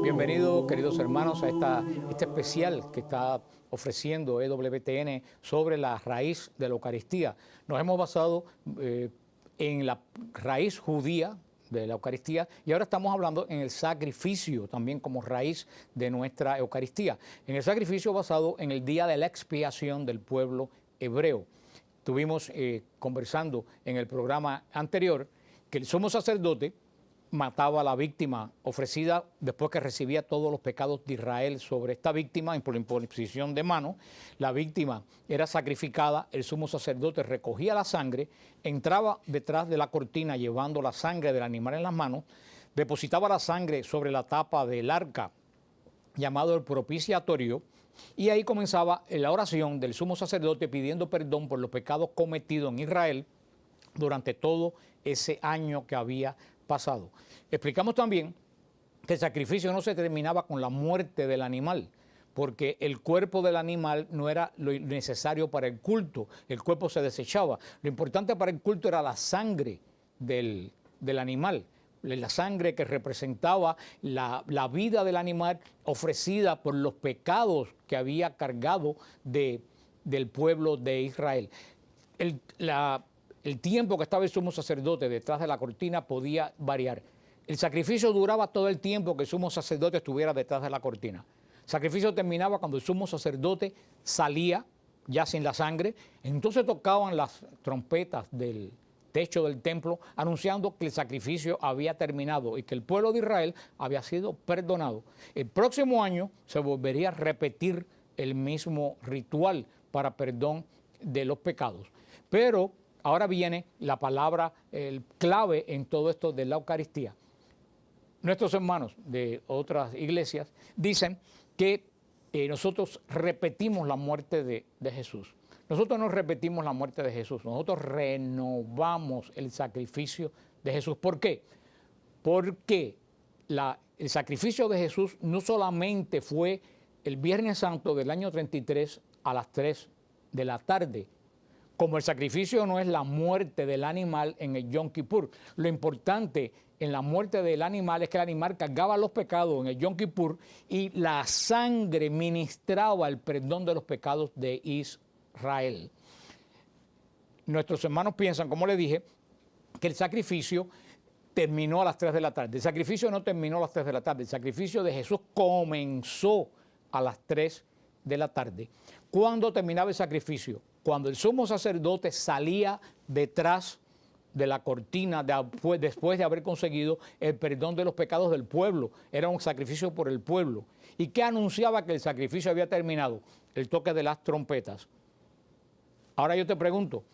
Bienvenidos, queridos hermanos, a este especial que está ofreciendo EWTN sobre la raíz de la Eucaristía. Nos hemos basado en la raíz judía de la Eucaristía y ahora estamos hablando en el sacrificio también como raíz de nuestra Eucaristía. En el sacrificio basado en el día de la expiación del pueblo hebreo. Estuvimos conversando en el programa anterior que el sumo sacerdote mataba a la víctima ofrecida después que recibía todos los pecados de Israel sobre esta víctima por imposición de mano. La víctima era sacrificada, el sumo sacerdote recogía la sangre, entraba detrás de la cortina llevando la sangre del animal en las manos, depositaba la sangre sobre la tapa del arca llamado el propiciatorio y ahí comenzaba la oración del sumo sacerdote pidiendo perdón por los pecados cometidos en Israel durante todo ese año que había pasado. Explicamos también que el sacrificio no se terminaba con la muerte del animal, porque el cuerpo del animal no era lo necesario para el culto, el cuerpo se desechaba. Lo importante para el culto era la sangre del animal, la sangre que representaba la vida del animal ofrecida por los pecados que había cargado del pueblo de Israel. El tiempo que estaba el sumo sacerdote detrás de la cortina podía variar. El sacrificio duraba todo el tiempo que el sumo sacerdote estuviera detrás de la cortina. El sacrificio terminaba cuando el sumo sacerdote salía, ya sin la sangre. Entonces tocaban las trompetas del techo del templo, anunciando que el sacrificio había terminado y que el pueblo de Israel había sido perdonado. El próximo año se volvería a repetir el mismo ritual para perdón de los pecados. Pero ahora viene la palabra clave en todo esto de la Eucaristía. Nuestros hermanos de otras iglesias dicen que nosotros repetimos la muerte de Jesús. Nosotros no repetimos la muerte de Jesús, nosotros renovamos el sacrificio de Jesús. ¿Por qué? Porque el sacrificio de Jesús no solamente fue el Viernes Santo del año 33 a las 3 de la tarde, como el sacrificio no es la muerte del animal en el Yom Kippur. Lo importante en la muerte del animal es que el animal cargaba los pecados en el Yom Kippur y la sangre ministraba el perdón de los pecados de Israel. Nuestros hermanos piensan, como les dije, que el sacrificio terminó a las 3 de la tarde. El sacrificio no terminó a las 3 de la tarde. El sacrificio de Jesús comenzó a las 3 de la tarde. ¿Cuándo terminaba el sacrificio? Cuando el sumo sacerdote salía detrás de la cortina después de haber conseguido el perdón de los pecados del pueblo. Era un sacrificio por el pueblo. ¿Y qué anunciaba que el sacrificio había terminado? El toque de las trompetas. Ahora yo te pregunto,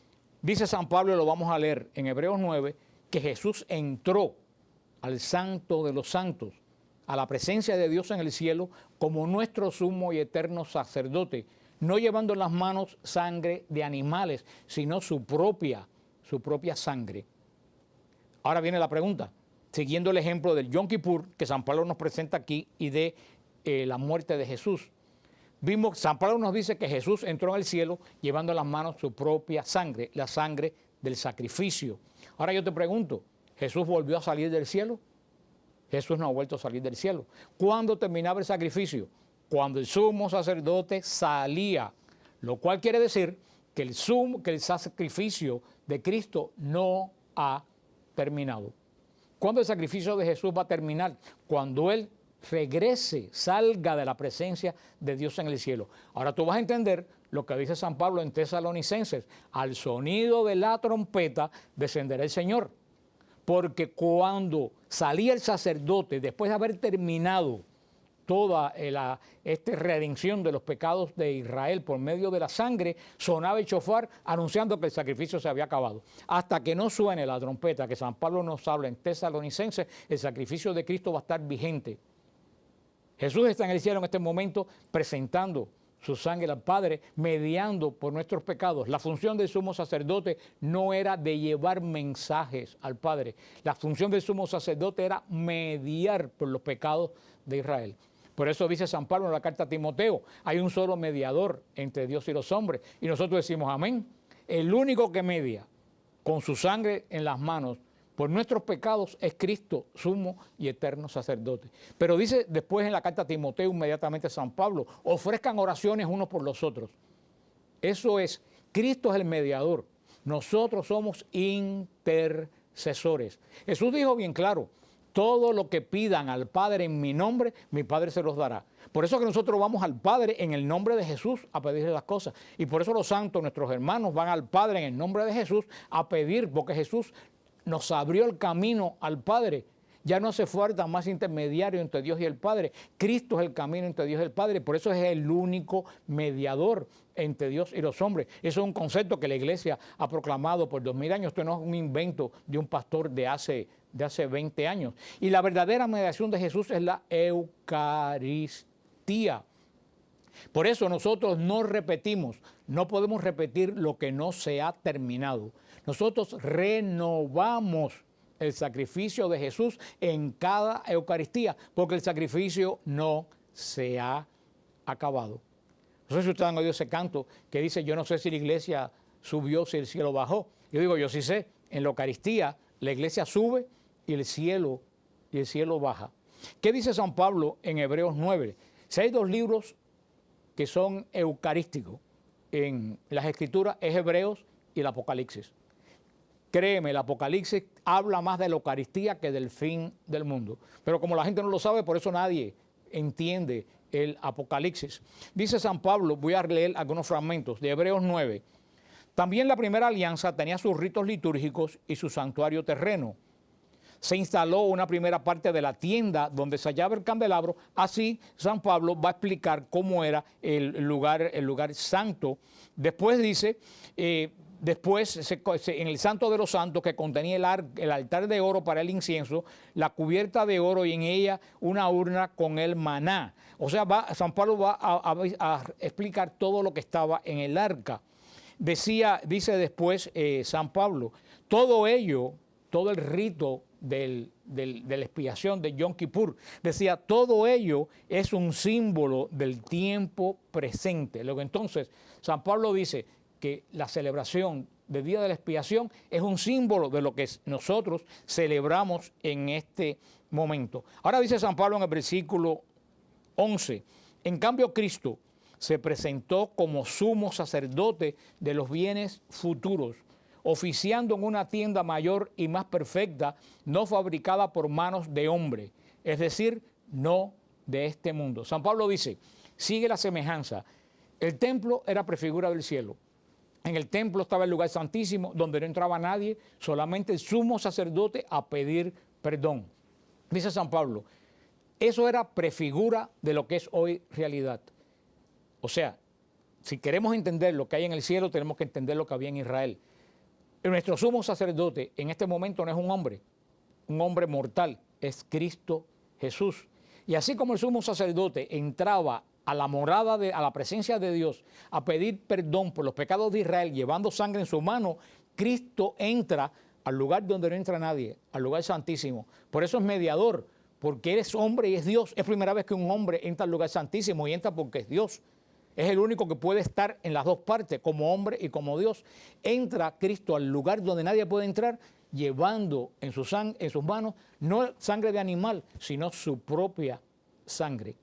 dice San Pablo, y lo vamos a leer en Hebreos 9, que Jesús entró al Santo de los Santos, a la presencia de Dios en el cielo, como nuestro sumo y eterno sacerdote, no llevando en las manos sangre de animales, sino su propia sangre. Ahora viene la pregunta, siguiendo el ejemplo del Yom Kippur que San Pablo nos presenta aquí y de la muerte de Jesús. San Pablo nos dice que Jesús entró en el cielo llevando en las manos su propia sangre, la sangre del sacrificio. Ahora yo te pregunto, ¿Jesús volvió a salir del cielo? Jesús no ha vuelto a salir del cielo. ¿Cuándo terminaba el sacrificio? Cuando el sumo sacerdote salía, lo cual quiere decir que el sacrificio de Cristo no ha terminado. ¿Cuándo el sacrificio de Jesús va a terminar? Cuando Él regrese, salga de la presencia de Dios en el cielo. Ahora tú vas a entender lo que dice San Pablo en Tesalonicenses: al sonido de la trompeta descenderá el Señor. Porque cuando salía el sacerdote, después de haber terminado toda esta redención de los pecados de Israel por medio de la sangre, sonaba el shofar anunciando que el sacrificio se había acabado. Hasta que no suene la trompeta, que San Pablo nos habla en Tesalonicenses, el sacrificio de Cristo va a estar vigente. Jesús está en el cielo en este momento presentando su sangre al Padre, mediando por nuestros pecados. La función del sumo sacerdote no era de llevar mensajes al Padre. La función del sumo sacerdote era mediar por los pecados de Israel. Por eso dice San Pablo en la carta a Timoteo, hay un solo mediador entre Dios y los hombres. Y nosotros decimos amén. El único que media con su sangre en las manos por nuestros pecados es Cristo, sumo y eterno sacerdote. Pero dice después en la carta a Timoteo inmediatamente San Pablo, ofrezcan oraciones unos por los otros. Eso es, Cristo es el mediador. Nosotros somos intercesores. Jesús dijo bien claro, todo lo que pidan al Padre en mi nombre, mi Padre se los dará. Por eso que nosotros vamos al Padre en el nombre de Jesús a pedirle las cosas. Y por eso los santos, nuestros hermanos, van al Padre en el nombre de Jesús a pedir, porque Jesús nos abrió el camino al Padre. Ya no hace falta más intermediario entre Dios y el Padre. Cristo es el camino entre Dios y el Padre. Por eso es el único mediador entre Dios y los hombres. Eso es un concepto que la Iglesia ha proclamado por 2000 años. Esto no es un invento de un pastor de hace 20 años. Y la verdadera mediación de Jesús es la Eucaristía. Por eso nosotros no repetimos, no podemos repetir lo que no se ha terminado. Nosotros renovamos el sacrificio de Jesús en cada Eucaristía, porque el sacrificio no se ha acabado. No sé si ustedes han oído ese canto que dice, yo no sé si la iglesia subió, si el cielo bajó. Yo digo, yo sí sé, en la Eucaristía la iglesia sube y el cielo baja. ¿Qué dice San Pablo en Hebreos 9? Si hay dos libros que son eucarísticos en las Escrituras, es Hebreos y el Apocalipsis. Créeme, el Apocalipsis habla más de la Eucaristía que del fin del mundo. Pero como la gente no lo sabe, por eso nadie entiende el Apocalipsis. Dice San Pablo, voy a leer algunos fragmentos de Hebreos 9. También la primera alianza tenía sus ritos litúrgicos y su santuario terreno. Se instaló una primera parte de la tienda donde se hallaba el candelabro. Así, San Pablo va a explicar cómo era el lugar santo. Después dice... en el Santo de los Santos, que contenía el altar de oro para el incienso, la cubierta de oro y en ella una urna con el maná. O sea, San Pablo va a explicar todo lo que estaba en el arca. Dice después San Pablo, todo ello, todo el rito de la expiación de Yom Kippur, decía, todo ello es un símbolo del tiempo presente. Luego entonces, San Pablo dice que la celebración del Día de la Expiación es un símbolo de lo que nosotros celebramos en este momento. Ahora dice San Pablo en el versículo 11, en cambio Cristo se presentó como sumo sacerdote de los bienes futuros, oficiando en una tienda mayor y más perfecta, no fabricada por manos de hombre, es decir, no de este mundo. San Pablo dice, sigue la semejanza, el templo era prefigura del cielo. En el templo estaba el lugar santísimo, donde no entraba nadie, solamente el sumo sacerdote a pedir perdón. Dice San Pablo, eso era prefigura de lo que es hoy realidad. O sea, si queremos entender lo que hay en el cielo, tenemos que entender lo que había en Israel. Nuestro sumo sacerdote en este momento no es un hombre mortal, es Cristo Jesús. Y así como el sumo sacerdote entraba a la morada, a la presencia de Dios, a pedir perdón por los pecados de Israel, llevando sangre en su mano, Cristo entra al lugar donde no entra nadie, al lugar santísimo. Por eso es mediador, porque Él es hombre y es Dios. Es primera vez que un hombre entra al lugar santísimo y entra porque es Dios. Es el único que puede estar en las dos partes, como hombre y como Dios. Entra Cristo al lugar donde nadie puede entrar, llevando en sus manos no sangre de animal, sino su propia sangre.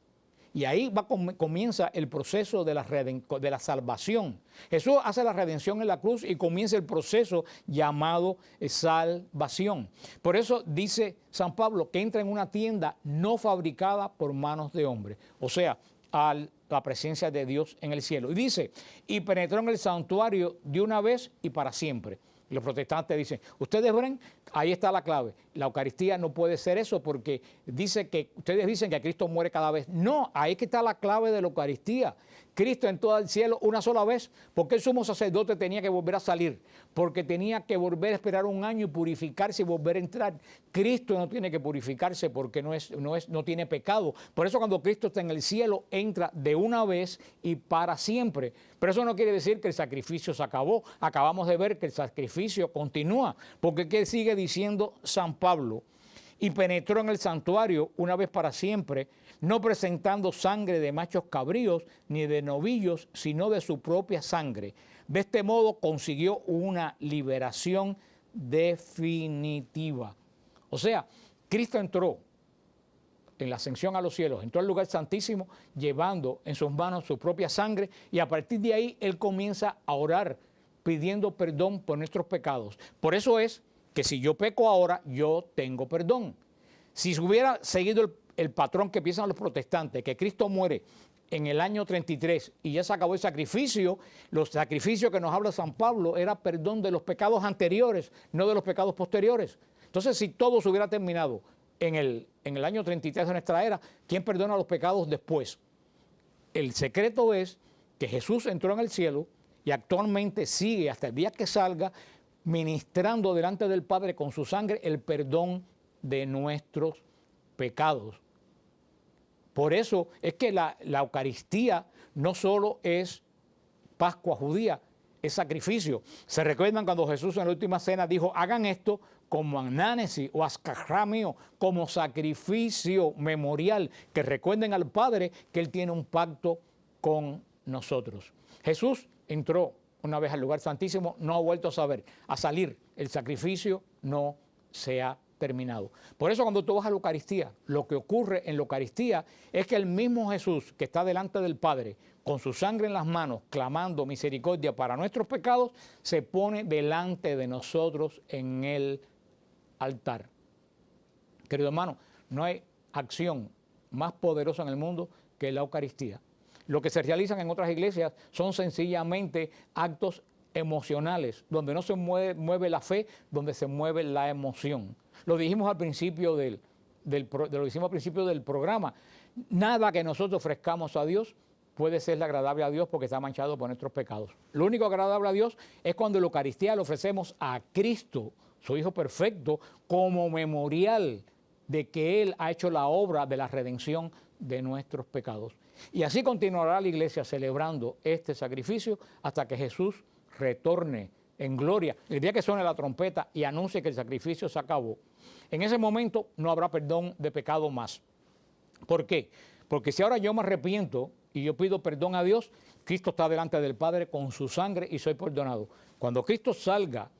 Y ahí comienza el proceso de la salvación. Jesús hace la redención en la cruz y comienza el proceso llamado salvación. Por eso dice San Pablo que entra en una tienda no fabricada por manos de hombre. O sea, a la presencia de Dios en el cielo. Y dice, y penetró en el santuario de una vez y para siempre. Los protestantes dicen, ustedes ven, ahí está la clave. la Eucaristía no puede ser eso porque ustedes dicen que Cristo muere cada vez. No, ahí es que está la clave de la Eucaristía. Cristo entró al cielo una sola vez. ¿Por qué el sumo sacerdote tenía que volver a salir? Porque tenía que volver a esperar un año y purificarse y volver a entrar. Cristo no tiene que purificarse porque no tiene pecado. Por eso cuando Cristo está en el cielo, entra de una vez y para siempre. Pero eso no quiere decir que el sacrificio se acabó. Acabamos de ver que el sacrificio continúa. Porque ¿qué sigue diciendo San Pablo? Y penetró en el santuario una vez para siempre, no presentando sangre de machos cabríos ni de novillos, sino de su propia sangre. De este modo consiguió una liberación definitiva. O sea, Cristo entró en la ascensión a los cielos, entró al lugar santísimo llevando en sus manos su propia sangre y a partir de ahí Él comienza a orar pidiendo perdón por nuestros pecados. Por eso es que si yo peco ahora, yo tengo perdón. Si se hubiera seguido el patrón que piensan los protestantes, que Cristo muere en el año 33 y ya se acabó el sacrificio, los sacrificios que nos habla San Pablo era perdón de los pecados anteriores, no de los pecados posteriores. Entonces, si todo se hubiera terminado en el año 33 de nuestra era, ¿quién perdona los pecados después? El secreto es que Jesús entró en el cielo y actualmente sigue hasta el día que salga ministrando delante del Padre con su sangre el perdón de nuestros pecados. Por eso es que la Eucaristía no solo es Pascua judía, es sacrificio. Se recuerdan cuando Jesús en la última cena dijo, hagan esto como anánesi o ascajá mío, como sacrificio memorial, que recuerden al Padre que Él tiene un pacto con nosotros. Jesús entró una vez al lugar santísimo, no ha vuelto a salir. El sacrificio no se ha terminado. Por eso cuando tú vas a la Eucaristía, lo que ocurre en la Eucaristía es que el mismo Jesús que está delante del Padre, con su sangre en las manos, clamando misericordia para nuestros pecados, se pone delante de nosotros en el altar. Querido hermano, no hay acción más poderosa en el mundo que la Eucaristía. Lo que se realizan en otras iglesias son sencillamente actos emocionales, donde no se mueve la fe, donde se mueve la emoción. Lo dijimos al principio del programa. Nada que nosotros ofrezcamos a Dios puede ser agradable a Dios porque está manchado por nuestros pecados. Lo único agradable a Dios es cuando en la Eucaristía le ofrecemos a Cristo, su Hijo perfecto, como memorial de que Él ha hecho la obra de la redención de nuestros pecados. Y así continuará la iglesia celebrando este sacrificio hasta que Jesús retorne en gloria. El día que suene la trompeta y anuncie que el sacrificio se acabó, en ese momento no habrá perdón de pecado más. ¿Por qué? Porque si ahora yo me arrepiento y yo pido perdón a Dios, Cristo está delante del Padre con su sangre y soy perdonado. Cuando Cristo salga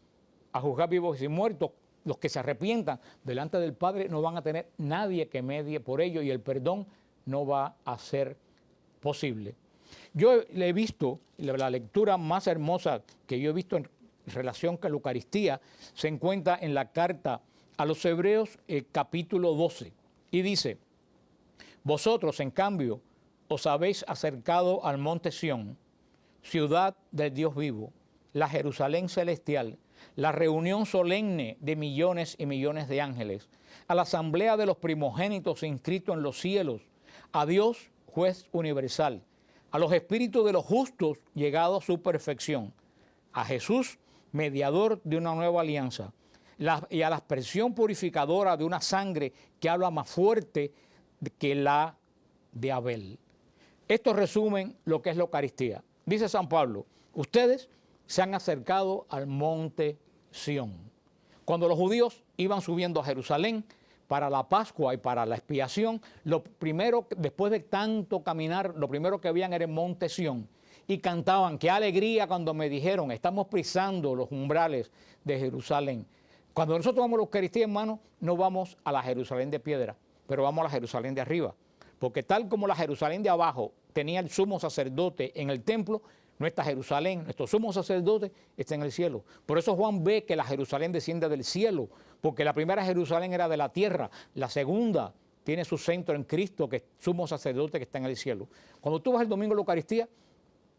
a juzgar vivos y muertos, los que se arrepientan delante del Padre no van a tener nadie que medie por ello y el perdón no va a ser posible. Yo le he visto, la lectura más hermosa que yo he visto en relación con la Eucaristía se encuentra en la carta a los Hebreos, capítulo 12, y dice, vosotros en cambio os habéis acercado al monte Sión, ciudad del Dios vivo, la Jerusalén celestial, la reunión solemne de millones y millones de ángeles, a la asamblea de los primogénitos inscritos en los cielos, a Dios, juez universal, a los espíritus de los justos llegados a su perfección, a Jesús, mediador de una nueva alianza, y a la expresión purificadora de una sangre que habla más fuerte que la de Abel. Esto resumen lo que es la Eucaristía. Dice San Pablo, ustedes se han acercado al monte Sión. Cuando los judíos iban subiendo a Jerusalén para la Pascua y para la expiación, lo primero, después de tanto caminar, lo primero que veían era el monte Sión. Y cantaban, qué alegría cuando me dijeron, estamos pisando los umbrales de Jerusalén. Cuando nosotros vamos a la Eucaristía, hermano, no vamos a la Jerusalén de piedra, pero vamos a la Jerusalén de arriba. Porque tal como la Jerusalén de abajo tenía el sumo sacerdote en el templo, nuestra Jerusalén, nuestro sumo sacerdote está en el cielo. Por eso Juan ve que la Jerusalén desciende del cielo, porque la primera Jerusalén era de la tierra, la segunda tiene su centro en Cristo, que es sumo sacerdote que está en el cielo. Cuando tú vas el domingo a la Eucaristía,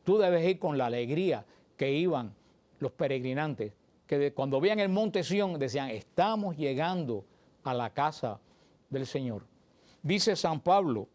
tú debes ir con la alegría que iban los peregrinantes, que cuando veían el monte Sión decían, estamos llegando a la casa del Señor. Dice San Pablo,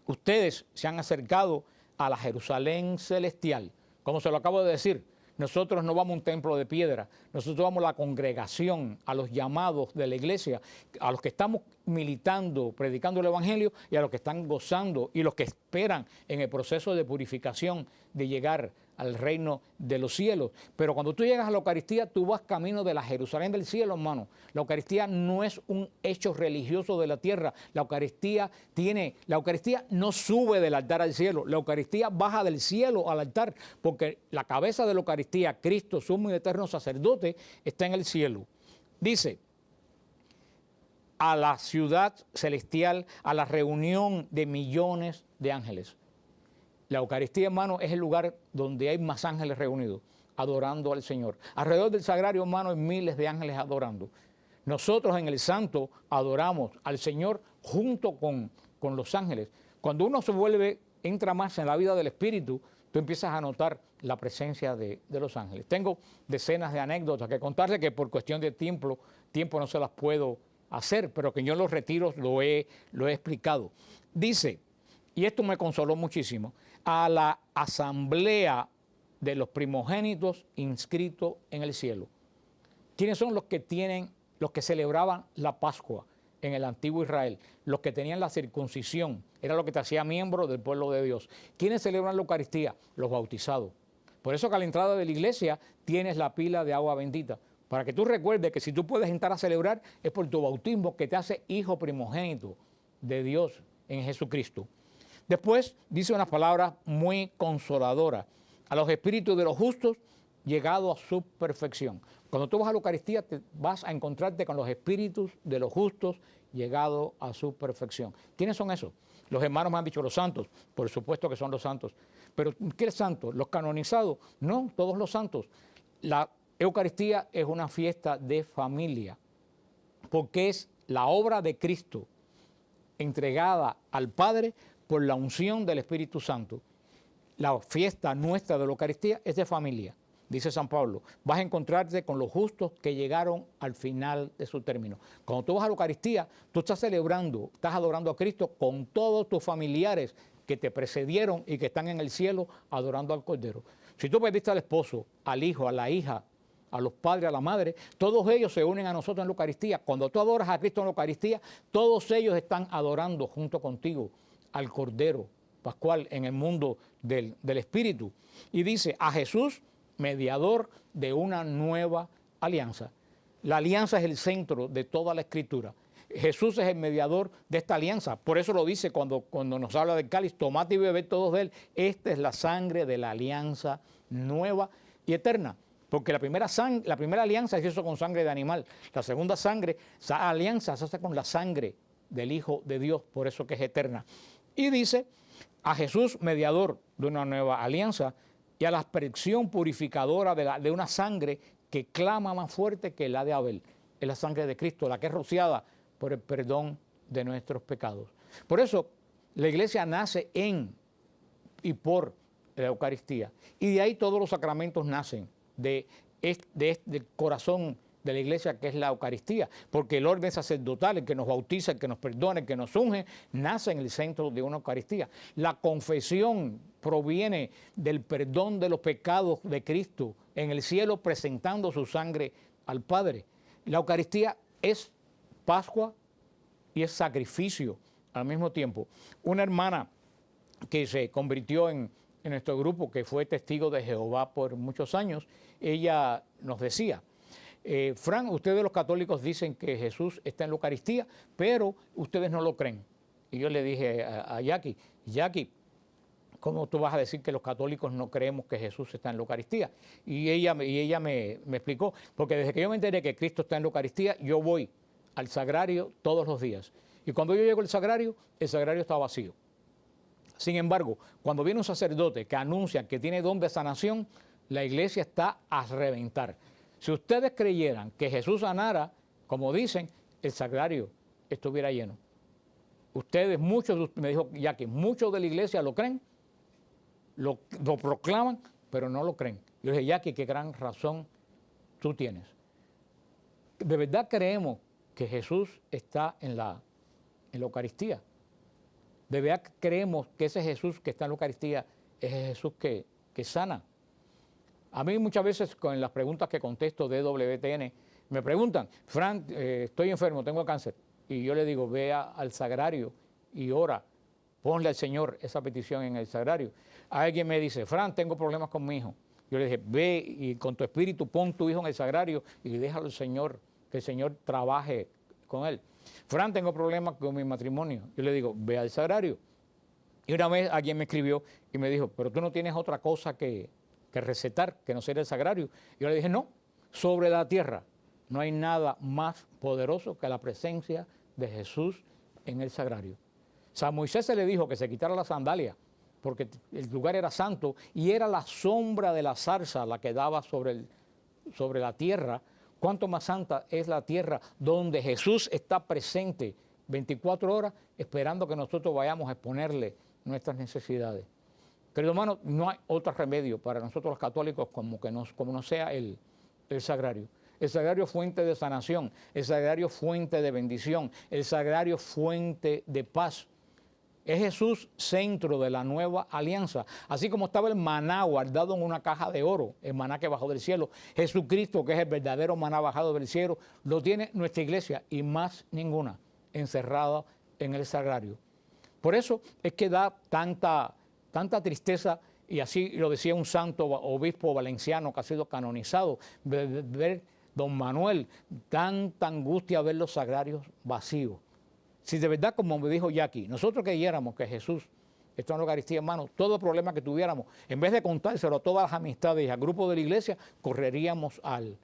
ustedes se han acercado a la Jerusalén celestial. Como se lo acabo de decir, nosotros no vamos a un templo de piedra, nosotros vamos a la congregación, a los llamados de la iglesia, a los que estamos militando, predicando el Evangelio y a los que están gozando y los que esperan en el proceso de purificación de llegar al reino de los cielos. Pero cuando tú llegas a la Eucaristía, tú vas camino de la Jerusalén del cielo, hermano. La Eucaristía no es un hecho religioso de la tierra. La Eucaristía no sube del altar al cielo. La Eucaristía baja del cielo al altar, porque la cabeza de la Eucaristía, Cristo, sumo y eterno sacerdote, está en el cielo. Dice, a la ciudad celestial, a la reunión de millones de ángeles. La Eucaristía, hermano, es el lugar donde hay más ángeles reunidos, adorando al Señor. Alrededor del sagrario, hermano, hay miles de ángeles adorando. Nosotros en el Santo adoramos al Señor junto con los ángeles. Cuando uno entra más en la vida del Espíritu, tú empiezas a notar la presencia de los ángeles. Tengo decenas de anécdotas que contarle que por cuestión de tiempo no se las puedo hacer, pero que yo en los retiros lo he explicado. Dice, y esto me consoló muchísimo, a la asamblea de los primogénitos inscritos en el cielo. ¿Quiénes son los que celebraban la Pascua en el antiguo Israel? Los que tenían la circuncisión, era lo que te hacía miembro del pueblo de Dios. ¿Quiénes celebran la Eucaristía? Los bautizados. Por eso que a la entrada de la iglesia tienes la pila de agua bendita, para que tú recuerdes que si tú puedes entrar a celebrar es por tu bautismo que te hace hijo primogénito de Dios en Jesucristo. Después dice unas palabras muy consoladoras. A los espíritus de los justos, llegado a su perfección. Cuando tú vas a la Eucaristía, te vas a encontrarte con los espíritus de los justos, llegado a su perfección. ¿Quiénes son esos? Los hermanos me han dicho los santos. Por supuesto que son los santos. Pero ¿qué santos? ¿Los canonizados? No, todos los santos. La Eucaristía es una fiesta de familia, porque es la obra de Cristo entregada al Padre por la unción del Espíritu Santo. La fiesta nuestra de la Eucaristía es de familia, dice San Pablo. Vas a encontrarte con los justos que llegaron al final de su término. Cuando tú vas a la Eucaristía, tú estás celebrando, estás adorando a Cristo con todos tus familiares que te precedieron y que están en el cielo adorando al Cordero. Si tú perdiste al esposo, al hijo, a la hija, a los padres, a la madre, todos ellos se unen a nosotros en la Eucaristía. Cuando tú adoras a Cristo en la Eucaristía, todos ellos están adorando junto contigo al Cordero Pascual en el mundo del Espíritu. Y dice, a Jesús, mediador de una nueva alianza. La alianza es el centro de toda la Escritura. Jesús es el mediador de esta alianza. Por eso lo dice cuando nos habla del cáliz, tomad y bebed todos de él. Esta es la sangre de la alianza nueva y eterna. Porque la primera alianza se hizo con sangre de animal. La segunda alianza se hace con la sangre del Hijo de Dios, por eso que es eterna. Y dice, a Jesús, mediador de una nueva alianza, y a la aspersión purificadora de una sangre que clama más fuerte que la de Abel. Es la sangre de Cristo, la que es rociada por el perdón de nuestros pecados. Por eso, la iglesia nace en y por la Eucaristía. Y de ahí todos los sacramentos nacen, del corazón de la iglesia, que es la Eucaristía, porque el orden sacerdotal, el que nos bautiza, el que nos perdona, el que nos unge, nace en el centro de una Eucaristía. La confesión proviene del perdón de los pecados de Cristo en el cielo, presentando su sangre al Padre. La Eucaristía es Pascua y es sacrificio al mismo tiempo. Una hermana que se convirtió en nuestro grupo, que fue testigo de Jehová por muchos años, ella nos decía, Fran, ustedes los católicos dicen que Jesús está en la Eucaristía, pero ustedes no lo creen. Y yo le dije a Jackie, ¿cómo tú vas a decir que los católicos no creemos que Jesús está en la Eucaristía? Y ella me explicó, porque desde que yo me enteré que Cristo está en la Eucaristía, yo voy al sagrario todos los días. Y cuando yo llego al sagrario, el sagrario está vacío. Sin embargo, cuando viene un sacerdote que anuncia que tiene don de sanación, la iglesia está a reventar. Si ustedes creyeran que Jesús sanara, como dicen, el sagrario estuviera lleno. Ustedes, me dijo Jackie, muchos de la iglesia lo creen, lo proclaman, pero no lo creen. Yo dije, Jackie, qué gran razón tú tienes. De verdad creemos que Jesús está en la Eucaristía. De verdad creemos que ese Jesús que está en la Eucaristía es el Jesús que sana. A mí muchas veces con las preguntas que contesto de WTN, me preguntan, Fran, estoy enfermo, tengo cáncer. Y yo le digo, vea al sagrario y ora, ponle al Señor esa petición en el sagrario. Alguien me dice, Fran, tengo problemas con mi hijo. Yo le dije, ve y con tu espíritu pon tu hijo en el sagrario y déjalo al Señor, que el Señor trabaje con él. Fran, tengo problemas con mi matrimonio. Yo le digo, ve al sagrario. Y una vez alguien me escribió y me dijo, pero tú no tienes otra cosa que recetar, que no sea el sagrario. Yo le dije, no, sobre la tierra no hay nada más poderoso que la presencia de Jesús en el sagrario. A Moisés se le dijo que se quitara la sandalia porque el lugar era santo y era la sombra de la zarza la que daba sobre la tierra. Cuánto más santa es la tierra donde Jesús está presente 24 horas esperando que nosotros vayamos a exponerle nuestras necesidades. Querido hermano, no hay otro remedio para nosotros los católicos como no sea el sagrario. El sagrario fuente de sanación, el sagrario fuente de bendición, el sagrario fuente de paz. Es Jesús centro de la nueva alianza. Así como estaba el maná guardado en una caja de oro, el maná que bajó del cielo, Jesucristo, que es el verdadero maná bajado del cielo, lo tiene nuestra iglesia y más ninguna, encerrada en el sagrario. Por eso es que da tanta tristeza, y así lo decía un santo obispo valenciano que ha sido canonizado, ver don Manuel, tanta angustia ver los sagrarios vacíos. Si de verdad, como me dijo Jackie, nosotros creyéramos que Jesús está en la Eucaristía, hermano, todo problema que tuviéramos, en vez de contárselo a todas las amistades y al grupo de la iglesia, correríamos al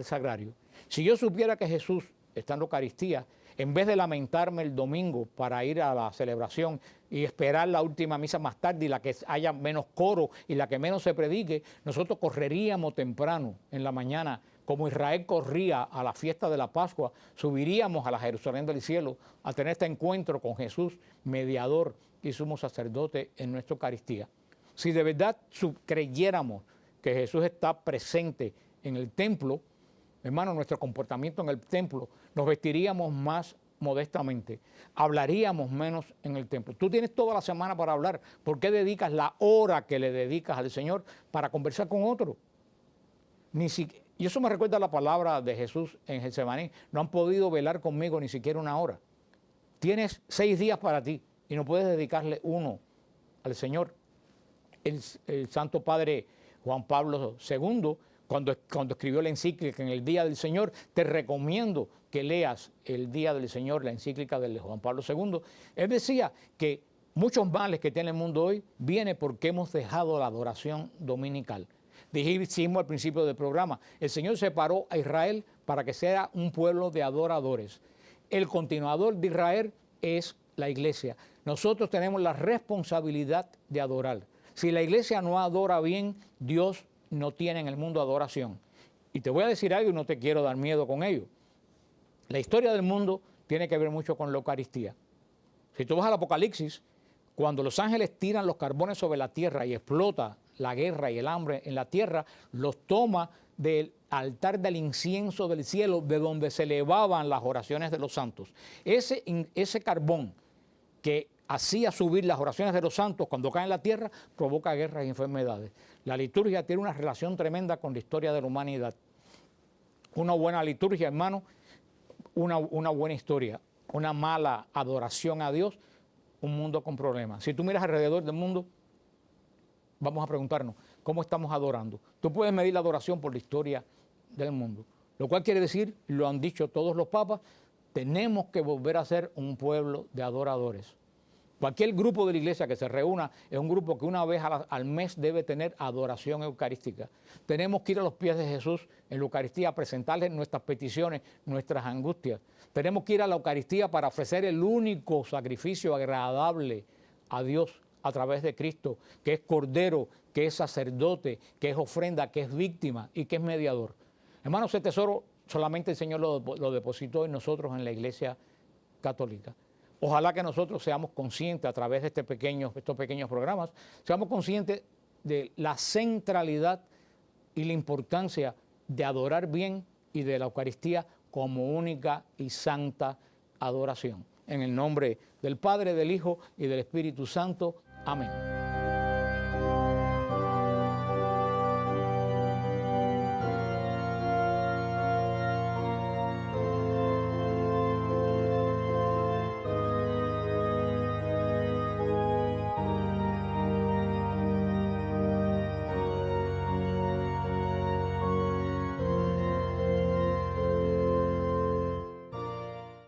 sagrario. Si yo supiera que Jesús está en la Eucaristía, en vez de lamentarme el domingo para ir a la celebración y esperar la última misa más tarde y la que haya menos coro y la que menos se predique, nosotros correríamos temprano en la mañana, como Israel corría a la fiesta de la Pascua, subiríamos a la Jerusalén del cielo a tener este encuentro con Jesús, mediador y sumo sacerdote en nuestra Eucaristía. Si de verdad creyéramos que Jesús está presente en el templo, hermano, nuestro comportamiento en el templo, nos vestiríamos más modestamente, hablaríamos menos en el templo. Tú tienes toda la semana para hablar. ¿Por qué dedicas la hora que le dedicas al Señor para conversar con otro? Y eso me recuerda la palabra de Jesús en Getsemaní. No han podido velar conmigo ni siquiera una hora. Tienes 6 días para ti y no puedes dedicarle uno al Señor. El Santo Padre Juan Pablo II, cuando escribió la encíclica en el Día del Señor, te recomiendo que leas el Día del Señor, la encíclica de Juan Pablo II. Él decía que muchos males que tiene el mundo hoy vienen porque hemos dejado la adoración dominical. Dijimos al principio del programa, el Señor separó a Israel para que sea un pueblo de adoradores. El continuador de Israel es la iglesia. Nosotros tenemos la responsabilidad de adorar. Si la iglesia no adora bien, Dios no tiene en el mundo adoración. Y te voy a decir algo y no te quiero dar miedo con ello. La historia del mundo tiene que ver mucho con la Eucaristía. Si tú vas al Apocalipsis, cuando los ángeles tiran los carbones sobre la tierra y explota la guerra y el hambre en la tierra, los toma del altar del incienso del cielo, de donde se elevaban las oraciones de los santos. Ese carbón que hacía subir las oraciones de los santos cuando caen en la tierra, provoca guerras y enfermedades. La liturgia tiene una relación tremenda con la historia de la humanidad. Una buena liturgia, hermano, una buena historia. Una mala adoración a Dios, un mundo con problemas. Si tú miras alrededor del mundo, vamos a preguntarnos, ¿cómo estamos adorando? Tú puedes medir la adoración por la historia del mundo. Lo cual quiere decir, lo han dicho todos los papas, tenemos que volver a ser un pueblo de adoradores. Cualquier grupo de la iglesia que se reúna es un grupo que una vez al mes debe tener adoración eucarística. Tenemos que ir a los pies de Jesús en la Eucaristía a presentarle nuestras peticiones, nuestras angustias. Tenemos que ir a la Eucaristía para ofrecer el único sacrificio agradable a Dios a través de Cristo, que es Cordero, que es sacerdote, que es ofrenda, que es víctima y que es mediador. Hermanos, ese tesoro solamente el Señor lo depositó en nosotros en la Iglesia Católica. Ojalá que nosotros seamos conscientes a través de estos pequeños programas, seamos conscientes de la centralidad y la importancia de adorar bien y de la Eucaristía como única y santa adoración. En el nombre del Padre, del Hijo y del Espíritu Santo. Amén.